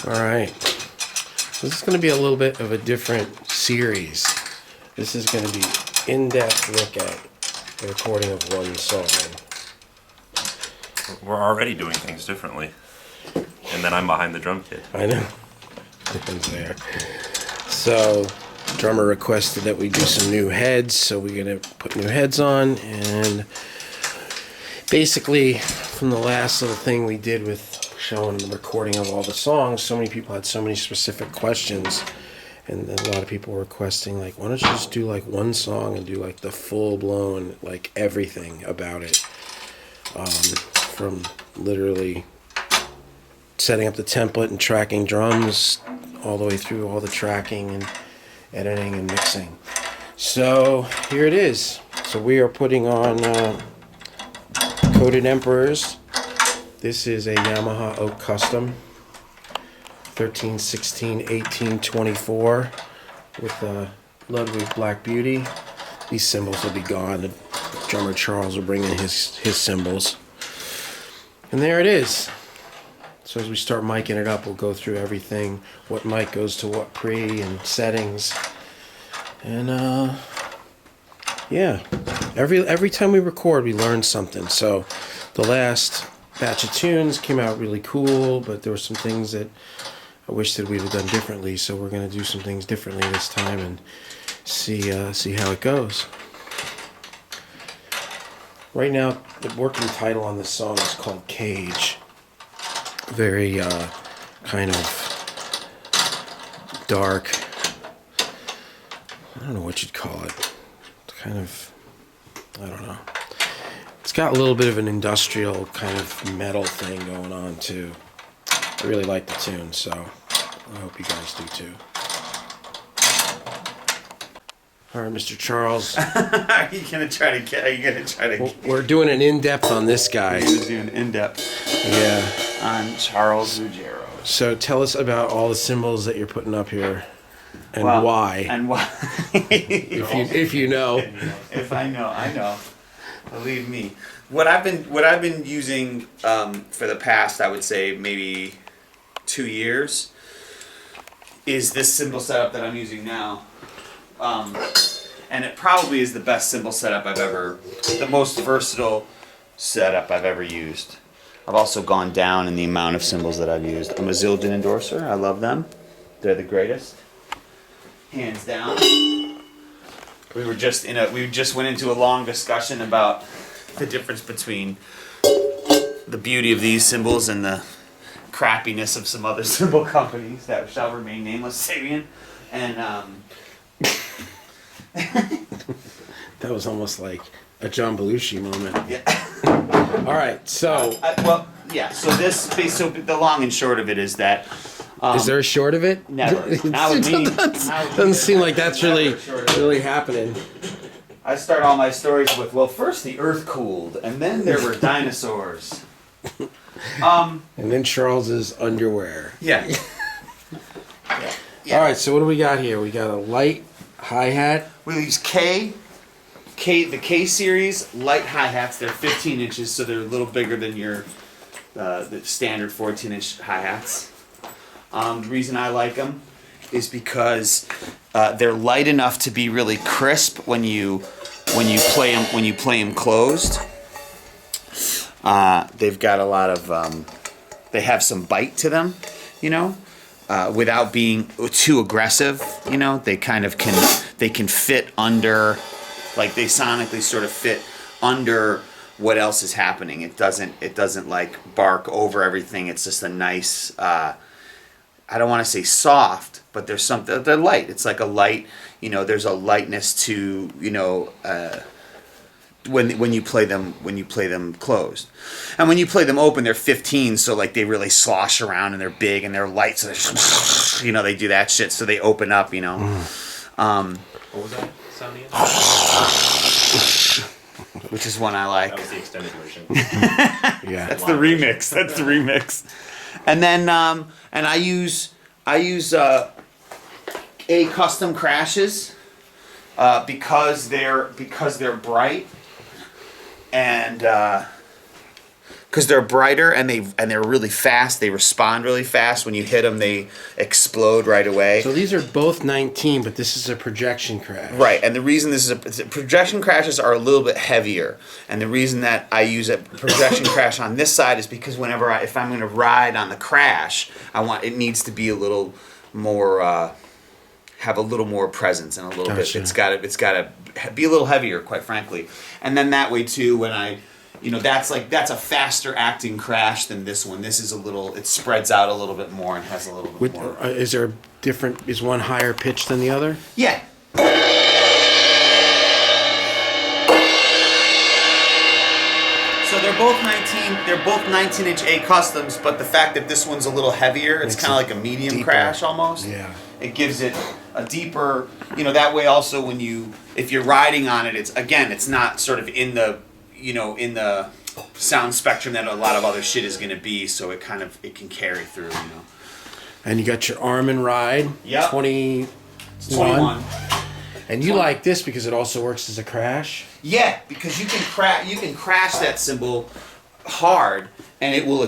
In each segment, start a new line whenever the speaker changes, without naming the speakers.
All right. This is going to be a little bit of a different series. This is going to be in-depth look at the recording of one song.
We're already doing things differently. And then I'm behind the drum kit.
I know. Difference there. So, drummer requested that we do some new heads, so we're going to put new heads on. And basically, from the last little thing we did with showing the recording of all the songs, so many people had so many specific questions. And a lot of people were requesting, like, why don't you just do, like, one song and do, like, the full-blown, like, everything about it. From literally setting up the template and tracking drums all the way through all the tracking and editing and mixing. So here it is. So we are putting on Coated Emperors. This is a Yamaha Oak Custom 13/16/18/24 with Ludwig Black Beauty. These cymbals will be gone. The drummer Charles will bring in his cymbals. And there it is. So as we start micing it up, we'll go through everything, what mic goes to what pre and settings. And yeah, every time we record, we learn something. So the last batch of tunes came out really cool, but there were some things that I wish that we'd have done differently. So we're going to do some things differently this time and see how it goes. Right now, the working title on this song is called Cage. Very kind of dark. I don't know what you'd call it. It's kind of, I don't know. It's got a little bit of an industrial kind of metal thing going on too. I really like the tune, so I hope you guys do too. All right, Mr. Charles.
Are you gonna try to?
We're doing an in-depth on this guy.
We're doing in-depth.
Yeah.
On Charles Ruggiero.
So tell us about all the symbols that you're putting up here, and why.
And why?
if you know.
If I know, I know. Believe me. What I've been using for the past, I would say maybe 2 years, is this cymbal setup that I'm using now. And it probably is the best cymbal setup the most versatile setup I've ever used. I've also gone down in the amount of cymbals that I've used. I'm a Zildjian endorser. I love them. They're the greatest, hands down. We just went into a long discussion about the difference between the beauty of these cymbals and the crappiness of some other cymbal companies that shall remain nameless, Sabian, and
That was almost like a John Belushi moment.
yeah.
All right, so
So the long and short of it is that.
is there a short of it?
Never. Not with me.
Doesn't seem like that's really happening.
I start all my stories with, well, first the earth cooled, and then there were dinosaurs.
And then Charles's underwear.
Yeah.
All right, so what do we got here? We got a light hi-hat.
We use the K series light hi-hats. They're 15 inches, so they're a little bigger than your the standard 14-inch hi-hats. The reason I like them is because they're light enough to be really crisp when you play them closed. They've got a lot of they have some bite to them, without being too aggressive. They kind of can fit under, like they sonically sort of fit under what else is happening. It doesn't like bark over everything. It's just a nice, I don't want to say soft, but they're light. It's like a light, there's a lightness to, when you play them closed. And when you play them open, they're 15, so like they really slosh around and they're big and they're light, so they're they do that shit, so they open up,
What was that sound again?
Which is one I like.
That was the extended version.
Yeah.
That's the remix. And then and I use A custom crashes because they're bright and because they're brighter and they're really fast. They respond really fast. When you hit them, they explode right away.
So these are both 19, but this is a projection crash.
Right, and the reason this is projection crashes are a little bit heavier, and the reason that I use a projection crash on this side is because if I'm going to ride on the crash, it needs to be a little more have a little more presence and a little bit. It's got to be a little heavier, quite frankly, and then that way too when I. That's a faster acting crash than this one. This is it spreads out a little bit more and has a little bit more.
Is one higher pitch than the other?
Yeah. So they're both 19-inch A customs, but the fact that this one's a little heavier, it's kind of like a medium deeper crash almost.
Yeah.
It gives it a deeper, that way also if you're riding on it, it's not sort of in the sound spectrum that a lot of other shit is going to be, so it can carry through,
And you got your arm and ride.
Yep.
21. And you like this because it also works as a crash?
Yeah, because you can crash that cymbal hard, and it will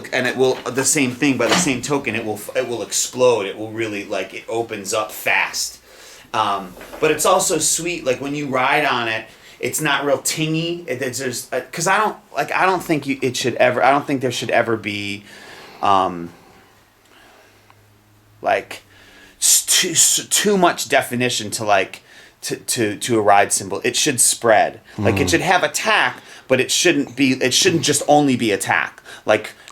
the same thing. By the same token, it will explode. It will really it opens up fast. But it's also sweet. Like when you ride on it, it's not real tingy. It's just because I don't think there should ever be too much definition to a ride cymbal. It should spread. It should have attack, but it shouldn't just only be attack.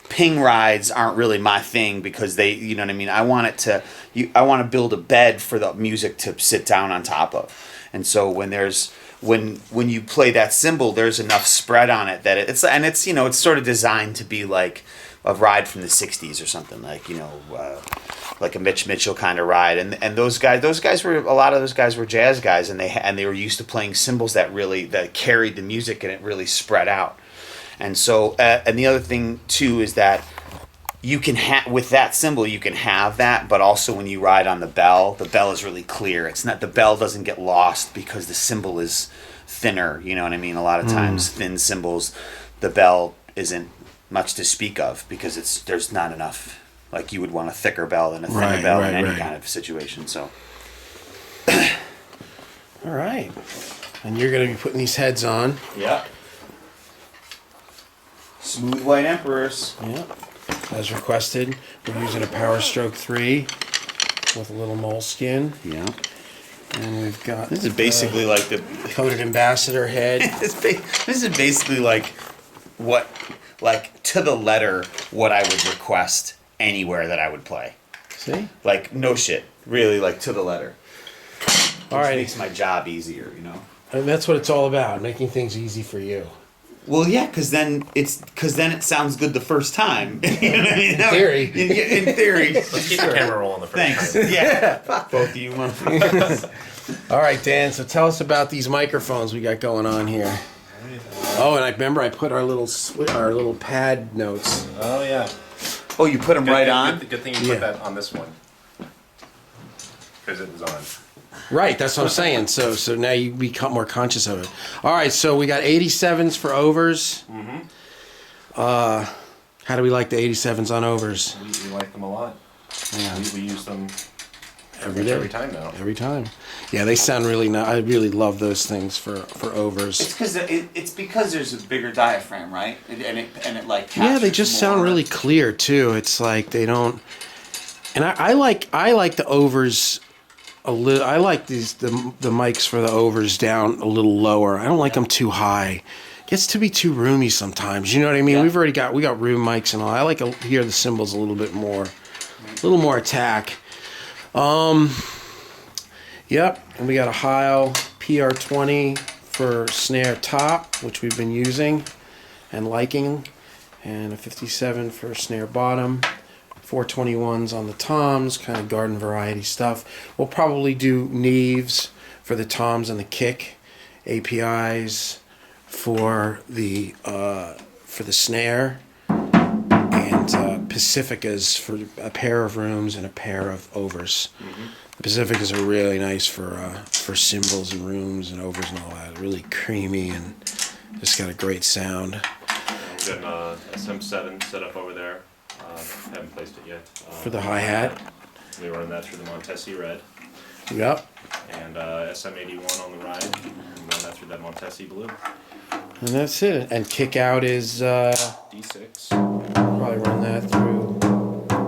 Ping rides aren't really my thing because they, you know what I mean? I want to build a bed for the music to sit down on top of. And so when you play that cymbal, there's enough spread on it that it's sort of designed to be like a ride from the 60s or something, like a Mitch Mitchell kind of ride. And a lot of those guys were jazz guys, and they were used to playing cymbals that carried the music and it really spread out. And so and the other thing too is that you can with that cymbal you can have that, but also when you ride on the bell is really clear. It's not, the bell doesn't get lost because the cymbal is thinner, you know what I mean? A lot of times thin cymbals, the bell isn't much to speak of because there's not enough. You would want a thicker bell than a thinner bell in any kind of situation. So
all right. And you're going to be putting these heads on.
Yeah. Smooth white emperors.
Yeah. As requested, we're using a Power Stroke 3 with a little moleskin.
Yeah.
And we've got...
This is basically like the...
Coated Ambassador head.
This is basically to the letter what I would request anywhere that I would play.
See?
No shit. Really, to the letter.
All right.
Makes my job easier,
And that's what it's all about, making things easy for you.
Well, yeah, because then it sounds good the first time. You know what I mean?
In theory.
In theory.
Let's keep the camera rolling the first
Thanks.
time.
Yeah. Fuck both of you motherfuckers.
All right, Dan, so tell us about these microphones we got going on here. Oh, and I remember I put our little pad notes.
Oh, yeah.
Oh, you put them on?
Good thing you put that on this one. Because it was on.
Right, that's what I'm saying. So now you become more conscious of it. All right, so we got 87s for overs. Mm-hmm. How do we like the 87s on overs?
We like them a lot.
Yeah.
We use them
every
time now.
Every time. Yeah, they sound really nice. I really love those things for overs.
It's because there's a bigger diaphragm, right? And it
yeah, they just sound really clear too. It's like they don't. And I like the overs a little. I like the mics for the overs down a little lower. I don't like them too high. Gets to be too roomy sometimes. You know what I mean? Yeah. We got room mics and all. I like to hear the cymbals a little bit more, a little more attack. Yep, and we got a Heil PR20 for snare top, which we've been using and liking, and a 57 for snare bottom. 421s on the toms, kind of garden variety stuff. We'll probably do Neves for the toms and the kick, APIs for the snare, and Pacificas for a pair of rooms and a pair of overs. Mm-hmm. The Pacificas are really nice for cymbals and rooms and overs and all that. Really creamy and just got a great sound.
We've got an SM7 set up over there. Haven't placed it yet.
For the hi-hat.
We run that through the Montesi Red.
Yep.
And SM81 on the ride. And run that through that Montesi Blue.
And that's it. And kick out is
D6.
probably run that through.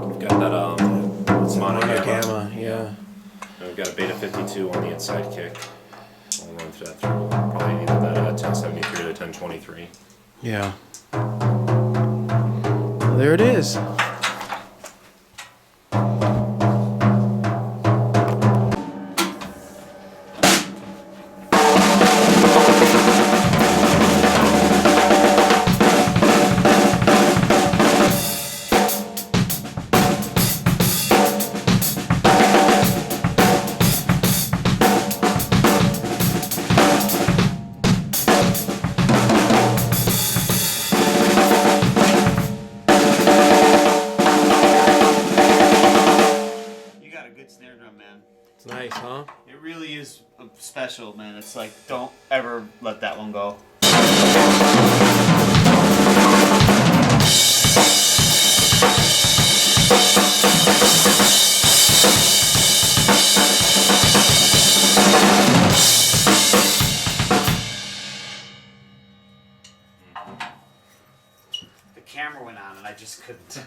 We've got that
What's it?
Mono
Mono
Gamma.
Gamma. Yeah.
And we've got a Beta 52 on the inside kick. We'll run through that through probably either that 1073 or the 1023.
Yeah. Well, there it is.
Snare drum, man.
It's nice, huh?
It really is special, man. It's like, don't ever let that one go. The camera went on and I just couldn't.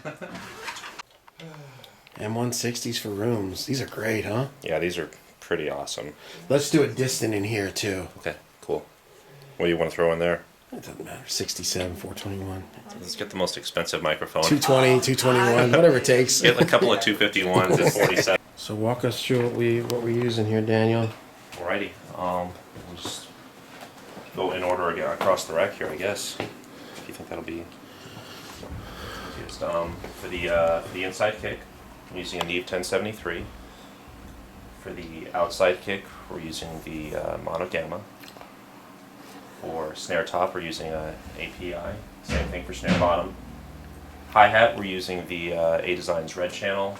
M160s for rooms. These are great, huh?
Yeah, these are pretty awesome.
Let's do a distant in here, too.
Okay, cool. What do you want to throw in there?
It doesn't matter. 67, 421.
Let's get the most expensive microphone.
220, 221, whatever it takes.
Get a couple of 251s and 47.
So walk us through what we're using here, Daniel.
Alrighty. We'll just go in order again across the rack here, I guess. If you think that'll be easiest. For the inside kick, I'm using a Neve 1073. For the outside kick, we're using the Mono Gamma. For snare top, we're using a API. Same thing for snare bottom. Hi-hat, we're using the A-Designs red channel.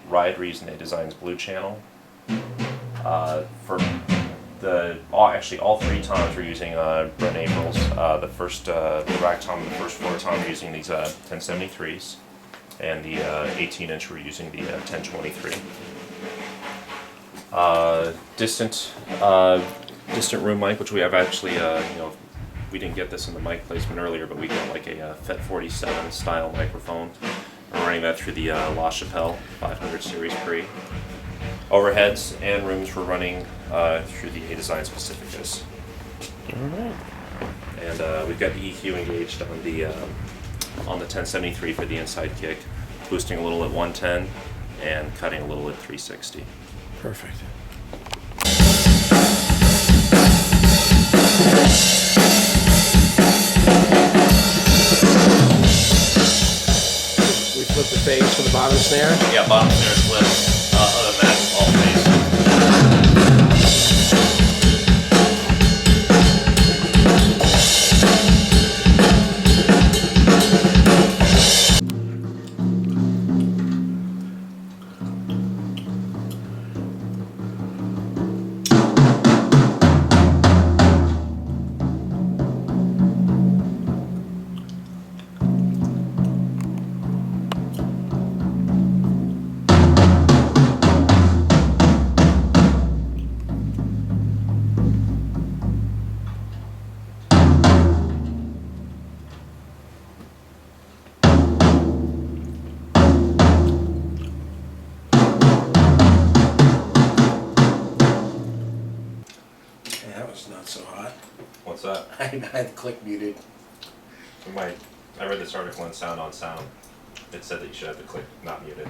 Ride, we're using the A-Designs blue channel. For actually all three toms, we're using Brent April's. The first rack tom and the first floor tom, we're using these 1073s. And the 18-inch, we're using the 1023. Distant room mic, which we have actually, we didn't get this in the mic placement earlier, but we got like a FET 47 style microphone. We're running that through the La Chapelle 500 series pre. Overheads and rooms we're running through the A-Designs Pacificus.
Alright.
And we've got the EQ engaged on the 1073 for the inside kick, boosting a little at 110 and cutting a little at 360.
Perfect. We flip the phase for the bottom snare.
Yeah, bottom snare split. Other than that, all phase.
Yeah, that was not so hot.
What's that?
I had the click muted.
I read this article in Sound on Sound. It said that you should have the click not muted.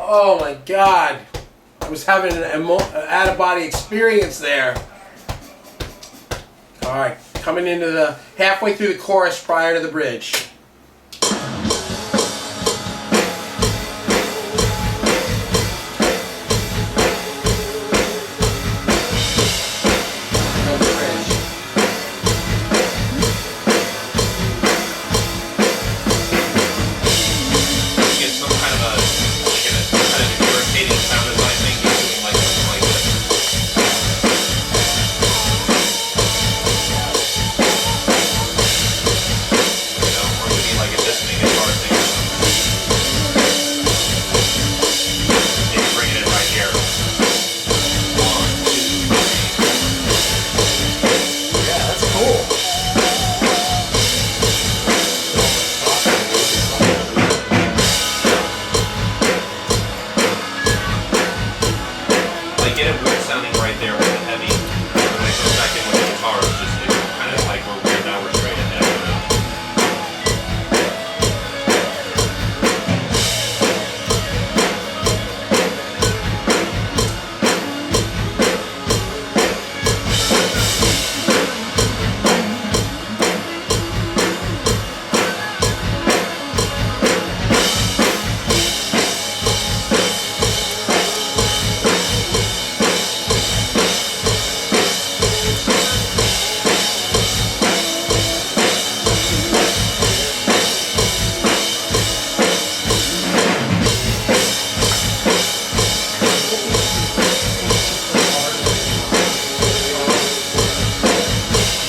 Oh my God. I was having an out-of-body experience there. All right, coming into the halfway through the chorus prior to the bridge.
Get some kind of a kind of irritating sound as I think you're doing like something like this. You know, or maybe like a distant guitar thing or something. Maybe bringing it right here. 1, 2, 3.
Yeah, that's cool.
Like get it weird sounding right there with the heavy. And when it goes back in with the guitar, it's just kind of like we're weird now we're straight ahead. You know?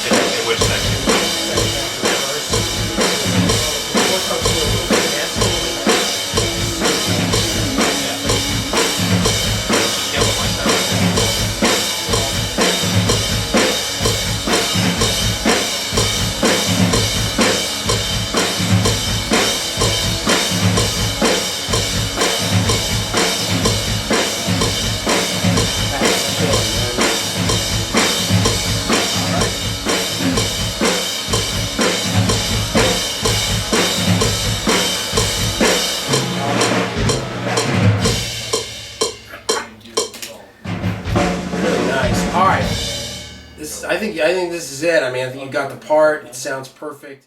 In which section? Just get what my sound is.
Really nice. All right. I think this is it. I mean, I think you got the part. It sounds perfect.